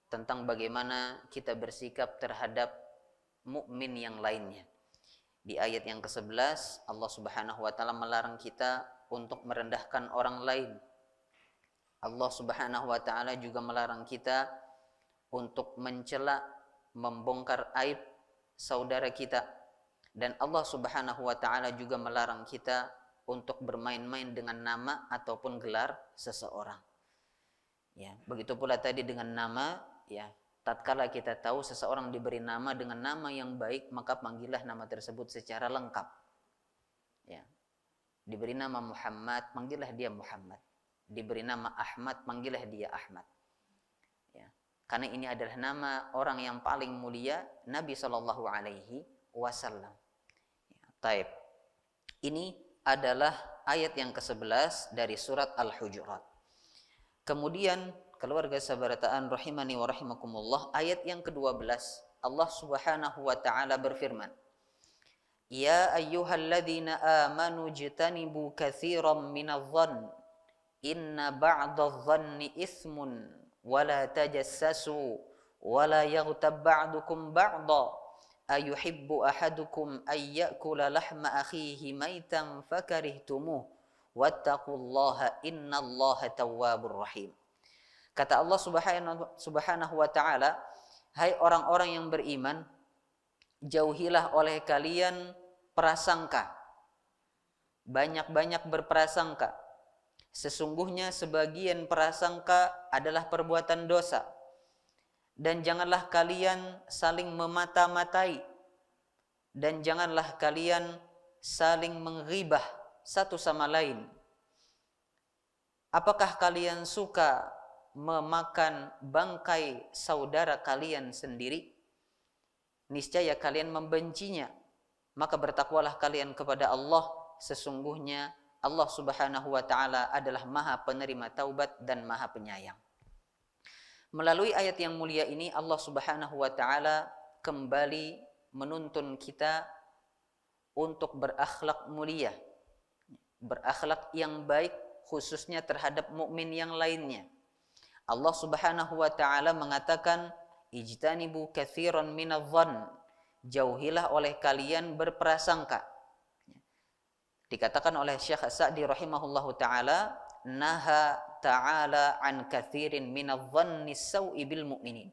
tentang bagaimana kita bersikap terhadap mukmin yang lainnya. Di ayat yang ke-11 Allah Subhanahu wa taala melarang kita untuk merendahkan orang lain. Allah Subhanahu wa taala juga melarang kita untuk mencela, membongkar aib saudara kita. Dan Allah Subhanahu wa taala juga melarang kita untuk bermain-main dengan nama ataupun gelar seseorang. Ya, begitu pula tadi dengan nama, ya, tatkala kita tahu seseorang diberi nama dengan nama yang baik, maka panggillah nama tersebut secara lengkap. Ya. Diberi nama Muhammad, panggillah dia Muhammad. Diberi nama Ahmad, panggillah dia Ahmad. Ya. Karena ini adalah nama orang yang paling mulia, Nabi Shallallahu Alaihi Wasallam. Ya. Taib. Ini adalah ayat yang ke-11 dari surat Al-Hujurat. Kemudian keluarga sabarataan rahimani wa rahimakumullah, ayat yang ke-12 Allah Subhanahu wa taala berfirman, Ya ayyuhalladzina amanu jtanibu katsiran minadh-dhann inna ba'dadh-dhanni itsmun wa la tajassasu wa la yaghtab ba'dukum ba'dha ayuhibbu ahadukum ay ya'kula lahma akhihi maitan fakarihtumuh wattaqullaha innallaha tawwabur rahim. Kata Allah Subhanahu wa taala, hai orang-orang yang beriman, jauhilah oleh kalian prasangka. Banyak-banyak berprasangka. Sesungguhnya sebagian prasangka adalah perbuatan dosa. Dan janganlah kalian saling memata-matai. Dan janganlah kalian saling menghibah satu sama lain. Apakah kalian suka memakan bangkai saudara kalian sendiri? Niscaya kalian membencinya. Maka bertakwalah kalian kepada Allah. Sesungguhnya Allah Subhanahu wa taala adalah Maha penerima taubat dan Maha penyayang. Melalui ayat yang mulia ini Allah Subhanahu wa taala kembali menuntun kita untuk berakhlak mulia, berakhlak yang baik khususnya terhadap mukmin yang lainnya. Allah Subhanahu wa taala mengatakan, ijtanibu katsiran minadh-dhann, jauhilah oleh kalian berprasangka. Dikatakan oleh Syekh As-Sa'di rahimahullahu taala, naha ta'ala an katsirin minadh-dhanni sau'i bil mu'minin.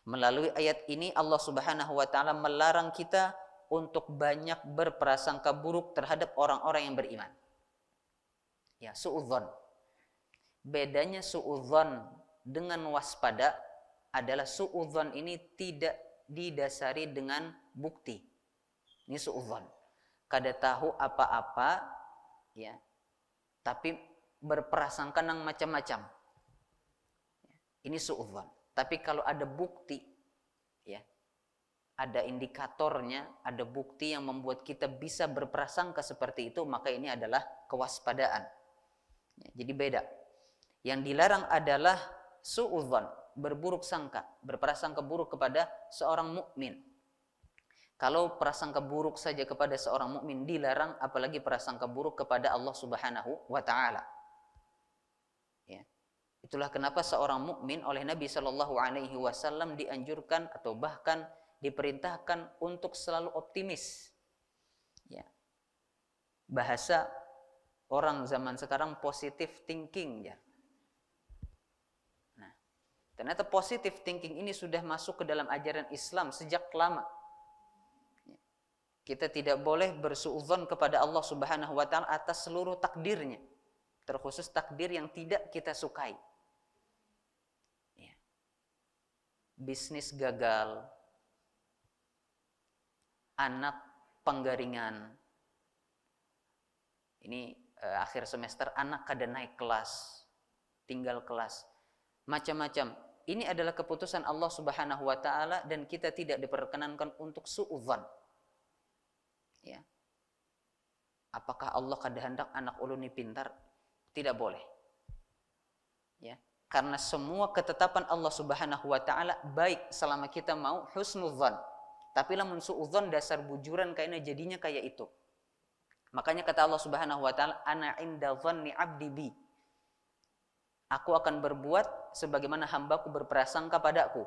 Melalui ayat ini Allah Subhanahu wa taala melarang kita untuk banyak berprasangka buruk terhadap orang-orang yang beriman. Ya, su'udzon. Bedanya su'udzon dengan waspada adalah su'udzon ini tidak didasari dengan bukti. Ini su'udzon. Kada tahu apa-apa, ya, tapi berprasangka nang macam-macam. Ini su'udzon. Tapi kalau ada bukti, ya, ada indikatornya, ada bukti yang membuat kita bisa berprasangka seperti itu, maka ini adalah kewaspadaan. Ya, jadi beda. Yang dilarang adalah su'udzon, berburuk sangka, berprasangka buruk kepada seorang mukmin. Kalau prasangka buruk saja kepada seorang mukmin dilarang, apalagi prasangka buruk kepada Allah Subhanahu wa taala. Ya. Itulah kenapa seorang mukmin oleh Nabi Shallallahu alaihi wasallam dianjurkan atau bahkan diperintahkan untuk selalu optimis. Ya. Bahasa orang zaman sekarang positive thinking, ya. Nah, ternyata positive thinking ini sudah masuk ke dalam ajaran Islam sejak lama. Ya. Kita tidak boleh bersuudzon kepada Allah Subhanahu wa taala atas seluruh takdirnya, terkhusus takdir yang tidak kita sukai. Ya. Bisnis gagal, anak penggaringan, ini akhir semester anak kada naik kelas, tinggal kelas, macam-macam. Ini adalah keputusan Allah Subhanahu wa taala dan kita tidak diperkenankan untuk suudzon. Ya. Apakah Allah kada hendak anak ulun ini pintar? Tidak boleh. Ya. Karena semua ketetapan Allah Subhanahu wa taala baik selama kita mau husnudzon. Tapi lamun suudzon dasar bujuran kayaknya jadinya kayak itu. Makanya kata Allah Subhanahu wa taala, ana inda dhanni 'abdi bi. Aku akan berbuat sebagaimana hambaku berprasangka padaku.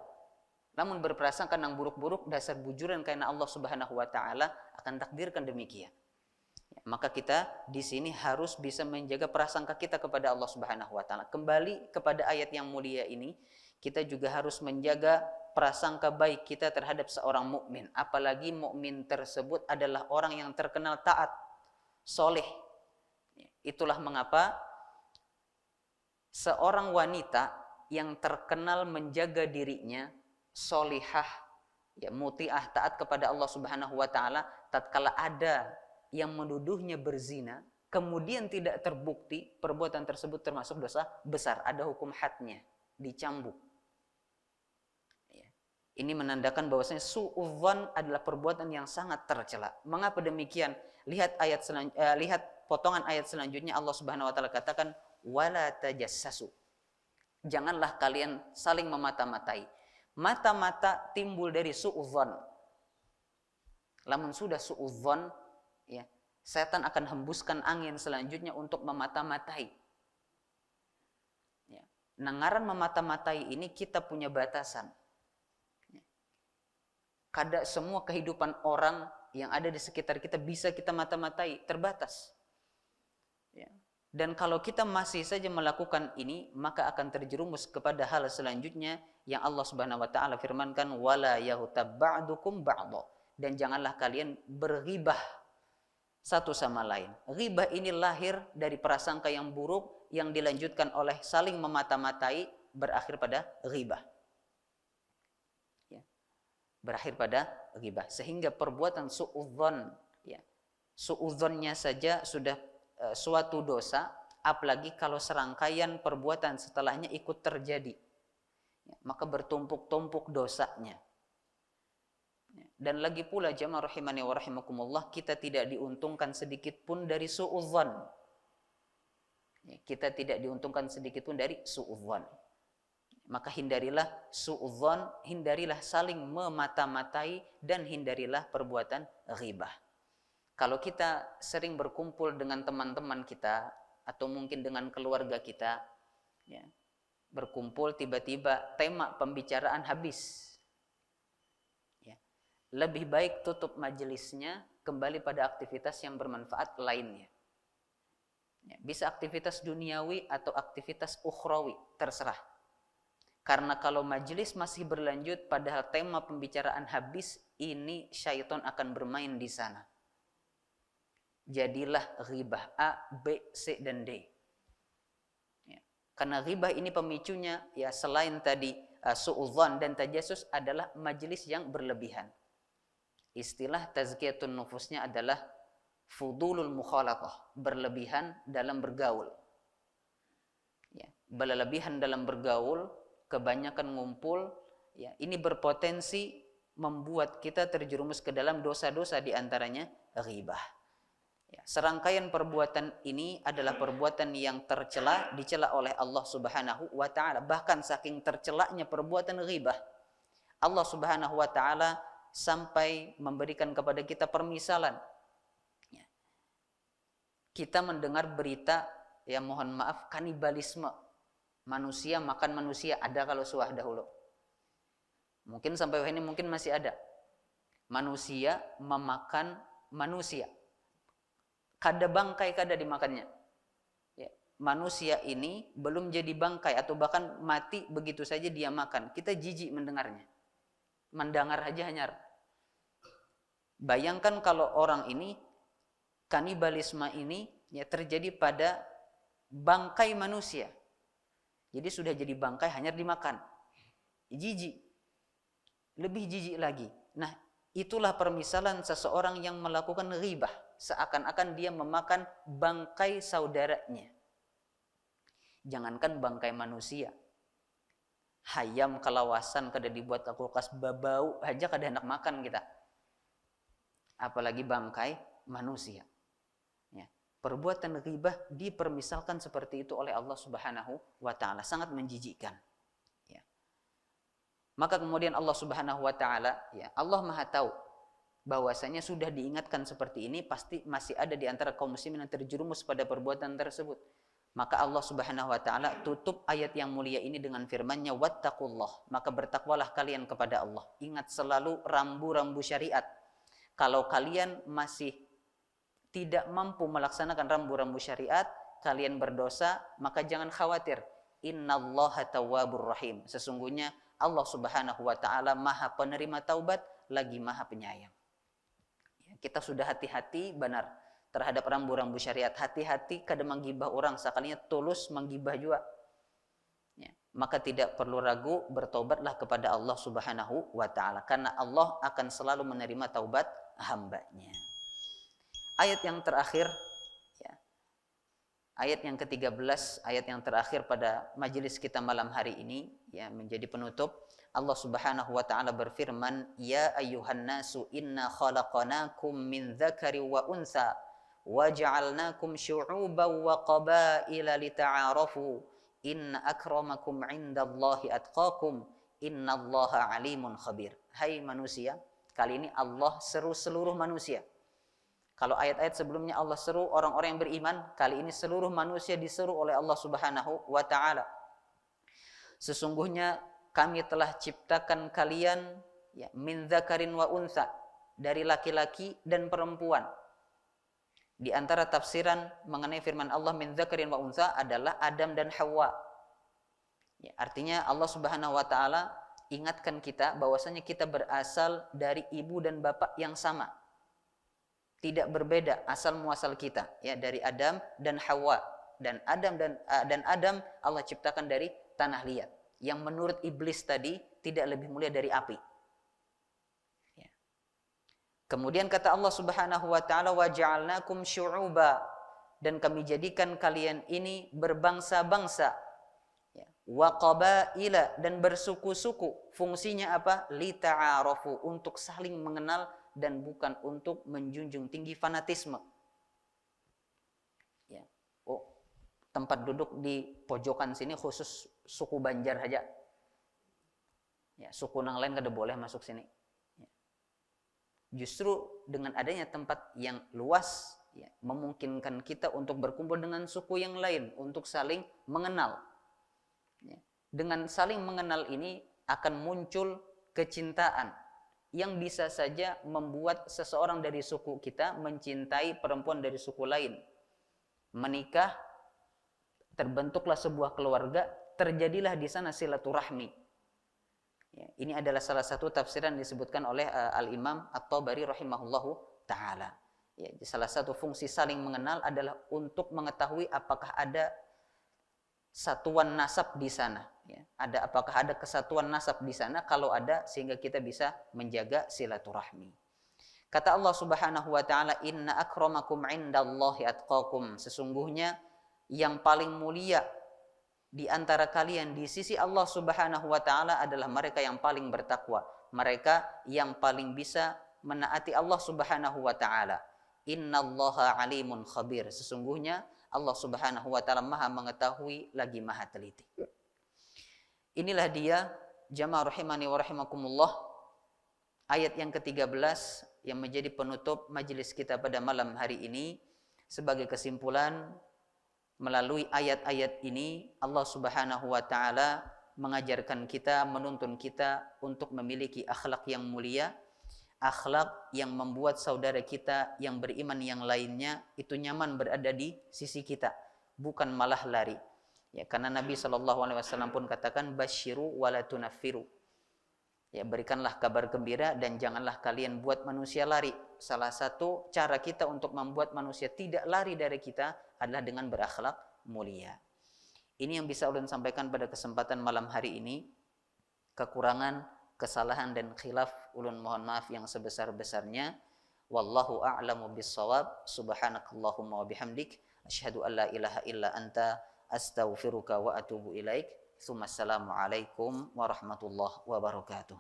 Namun berprasangka nang buruk-buruk dasar bujuran karena Allah Subhanahu wa taala akan takdirkan demikian. Ya, maka kita di sini harus bisa menjaga prasangka kita kepada Allah Subhanahu wa taala. Kembali kepada ayat yang mulia ini, kita juga harus menjaga prasangka baik kita terhadap seorang mukmin, apalagi mukmin tersebut adalah orang yang terkenal taat, soleh, Itulah mengapa seorang wanita yang terkenal menjaga dirinya, solihah, ya, mutiah, taat kepada Allah Subhanahu wa taala, tatkala ada yang menuduhnya berzina, kemudian tidak terbukti, perbuatan tersebut termasuk dosa besar, ada hukum hadnya, dicambuk. Ini menandakan bahwasanya su'udzon adalah perbuatan yang sangat tercela. Mengapa demikian? Lihat potongan ayat selanjutnya, Allah Subhanahu wa taala katakan wala tajassasu. Janganlah kalian saling memata-matai. Mata-mata timbul dari su'udzon. Lamun sudah su'udzon, ya, setan akan hembuskan angin selanjutnya untuk memata-matai. Ya. Ngaran memata-matai ini kita punya batasan. Kada semua kehidupan orang yang ada di sekitar kita bisa kita mata-matai, terbatas. Ya. Dan kalau kita masih saja melakukan ini, maka akan terjerumus kepada hal selanjutnya yang Allah Subhanahu wa taala firmankan wala yaghtab ba'dukum ba'dha, dan janganlah kalian berghibah satu sama lain. Ghibah ini lahir dari prasangka yang buruk yang dilanjutkan oleh saling memata-matai, berakhir pada ghibah. Berakhir pada ghibah, sehingga perbuatan su'udzon, ya, su'udzonnya saja sudah suatu dosa, apalagi kalau serangkaian perbuatan setelahnya ikut terjadi, ya, maka bertumpuk-tumpuk dosanya. Dan lagi pula jamaah rahimani wa rahimakumullah, kita tidak diuntungkan sedikit pun dari su'udzon, ya, kita tidak diuntungkan sedikit pun dari su'udzon. Maka hindarilah su'udzon, hindarilah saling memata-matai, dan hindarilah perbuatan ghibah. Kalau kita sering berkumpul dengan teman-teman kita atau mungkin dengan keluarga kita, ya, berkumpul tiba-tiba tema pembicaraan habis, ya, lebih baik tutup majelisnya, kembali pada aktivitas yang bermanfaat lainnya. Ya, bisa aktivitas duniawi atau aktivitas ukhrawi, terserah. Karena kalau majelis masih berlanjut padahal tema pembicaraan habis, ini syaitan akan bermain di sana. Jadilah ghibah A, B, C, dan D. Ya. Karena ghibah ini pemicunya, ya, selain tadi su'udzon dan tajassus, adalah majelis yang berlebihan. Istilah tazkiyatun nufusnya adalah fudulul mukhalatah, berlebihan dalam bergaul. Ya, berlebihan dalam bergaul, kebanyakan ngumpul, ya, ini berpotensi membuat kita terjerumus ke dalam dosa-dosa, diantaranya ghibah. Ya, serangkaian perbuatan ini adalah perbuatan yang tercela, dicela oleh Allah Subhanahu wa taala. Bahkan saking tercelanya perbuatan ghibah, Allah Subhanahu wa taala sampai memberikan kepada kita permisalan. Ya. Kita mendengar berita, ya mohon maaf, kanibalisme. Manusia makan manusia, ada kalau suah dahulu. Mungkin sampai ini mungkin masih ada. Manusia memakan manusia. Kada bangkai kada dimakannya. Ya, manusia ini belum jadi bangkai atau bahkan mati begitu saja dia makan. Kita jijik mendengarnya. Mendengar aja hanyar. Bayangkan kalau orang ini, kanibalisme ini, ya, terjadi pada bangkai manusia. Jadi sudah jadi bangkai hanya dimakan. Jijik. Lebih jijik lagi. Nah, itulah permisalan seseorang yang melakukan ghibah. Seakan-akan dia memakan bangkai saudaranya. Jangankan bangkai manusia. Hayam kalawasan kada dibuat ke kulkas, babau aja kada hendak makan kita. Apalagi bangkai manusia. Perbuatan ghibah dipermisalkan seperti itu oleh Allah Subhanahu wa taala, sangat menjijikkan. Ya. Maka kemudian Allah Subhanahu wa taala, ya, Allah Maha tahu bahwasanya sudah diingatkan seperti ini, pasti masih ada di antara kaum muslimin yang terjerumus pada perbuatan tersebut. Maka Allah Subhanahu wa taala tutup ayat yang mulia ini dengan firman-Nya wattaqullah, maka bertakwalah kalian kepada Allah. Ingat selalu rambu-rambu syariat. Kalau kalian masih tidak mampu melaksanakan rambu-rambu syariat, kalian berdosa, maka jangan khawatir. Innallaha tawwabur rahim. Sesungguhnya Allah Subhanahu wa taala Maha penerima taubat lagi Maha penyayang. Kita sudah hati-hati benar terhadap rambu-rambu syariat. Hati-hati kada menggibah orang, sekalinya tulus menggibah juga. Ya, maka tidak perlu ragu, bertobatlah kepada Allah Subhanahu wa taala, karena Allah akan selalu menerima taubat hambanya. Ayat yang terakhir, ya, ayat yang ke-13, ayat yang terakhir pada majelis kita malam hari ini, ya, menjadi penutup. Allah Subhanahu wa taala berfirman, "Ya ayyuhan nasu inna khalaqnakum min dzakari wa unsa wa ja'alnakum syu'uban wa qabaila lita'arafu inna akramakum 'indallahi atqakum innallaha 'alimun khabir." Hai manusia, kali ini Allah seru seluruh manusia. Kalau ayat-ayat sebelumnya Allah seru orang-orang yang beriman, kali ini seluruh manusia diseru oleh Allah Subhanahu wa taala. Sesungguhnya kami telah ciptakan kalian, ya, min dzakarin wa untha, dari laki-laki dan perempuan. Di antara tafsiran mengenai firman Allah min dzakarin wa untha adalah Adam dan Hawa. Ya, artinya Allah Subhanahu wa taala ingatkan kita bahwasanya kita berasal dari ibu dan bapak yang sama. Tidak berbeda asal muasal kita, ya, dari Adam dan Hawa. Dan Adam Allah ciptakan dari tanah liat, yang menurut iblis tadi tidak lebih mulia dari api. Ya. Kemudian kata Allah Subhanahu wa taala, wa ja'alnakum syu'uba, dan kami jadikan kalian ini berbangsa-bangsa, ya, wa qabaila, dan bersuku-suku. Fungsinya apa? Lita'arafu, untuk saling mengenal dan bukan untuk menjunjung tinggi fanatisme. Ya. Oh, tempat duduk di pojokan sini khusus suku Banjar saja. Ya, suku yang lain kada boleh masuk sini. Ya. Justru dengan adanya tempat yang luas, ya, memungkinkan kita untuk berkumpul dengan suku yang lain untuk saling mengenal. Ya. Dengan saling mengenal ini akan muncul kecintaan yang bisa saja membuat seseorang dari suku kita mencintai perempuan dari suku lain. Menikah, terbentuklah sebuah keluarga, terjadilah di sana silaturahmi. Ya, ini adalah salah satu tafsiran disebutkan oleh Al-Imam At-Tabari rahimahullahu ta'ala. Ya, salah satu fungsi saling mengenal adalah untuk mengetahui apakah ada satuan nasab di sana. Ya, apakah ada kesatuan nasab di sana? Kalau ada, sehingga kita bisa menjaga silaturahmi. Kata Allah Subhanahu wa taala, "Inna akramakum 'indallahi atqakum." Sesungguhnya yang paling mulia di antara kalian di sisi Allah Subhanahu wa taala adalah mereka yang paling bertakwa, mereka yang paling bisa menaati Allah Subhanahu wa taala. Innallaha 'alimun khabir. Sesungguhnya Allah Subhanahu wa taala Maha mengetahui lagi Maha teliti. Inilah dia, jamaah rahimani wa rahimakumullah, ayat yang ke-13 yang menjadi penutup majelis kita pada malam hari ini. Sebagai kesimpulan, melalui ayat-ayat ini Allah Subhanahu wa taala mengajarkan kita, menuntun kita untuk memiliki akhlak yang mulia, akhlak yang membuat saudara kita yang beriman yang lainnya itu nyaman berada di sisi kita, bukan malah lari. Ya, karena Nabi SAW pun katakan, basyiru wala tunaffiru. Ya, berikanlah kabar gembira dan janganlah kalian buat manusia lari. Salah satu cara kita untuk membuat manusia tidak lari dari kita adalah dengan berakhlak mulia. Ini yang bisa ulun sampaikan pada kesempatan malam hari ini. Kekurangan, kesalahan dan khilaf ulun mohon maaf yang sebesar-besarnya. Wallahu a'lamu bissawab. Subhanakallahumma wa bihamdik, asyhadu an la ilaha illa anta, astaghfiruka wa atubu ilaik. Assalamualaikum warahmatullahi wabarakatuh.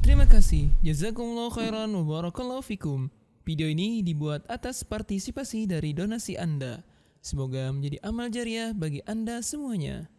Terima kasih. Jazakumullah khairan wa barakallahu fikum. Video ini dibuat atas partisipasi dari donasi Anda. Semoga menjadi amal jariah bagi Anda semuanya.